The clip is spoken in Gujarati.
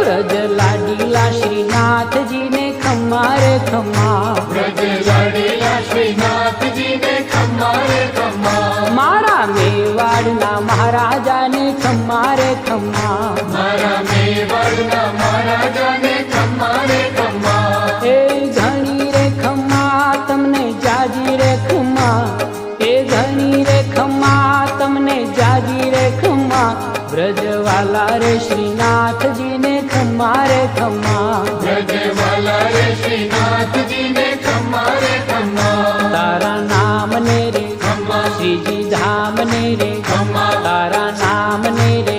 વ્રજ લાડીલા શ્રીનાથજી ને ખમ્મા રે ખમ્મા, વ્રજ લાડીલા શ્રીનાથજી ને ખમ્મા રે ખમ્મા, મારા મેવાડના મહારાજાને ખમ્મા રે ખમ્મા, મારા મેવાડના મહારાજાને ખમ્મા રે ખમ્મા, એ ઘણી રે ખમ્મા તમને જાજી રે ખમ્મા, એ ઘણી રે ખમ્મા તમને જાજી રે ખમ્મા, વ્રજવાલા રે શ્રીનાથજી ને ખમ્મા રે ખમ્મા, વ્રજવાલા રે શ્રીનાથજી ને ખમ્મા રે ખમ્મા, તારા નામ ને રે ખમ્મા, શ્રીજી ધામ ને રે ખમ્મા, તારા નામ ને રે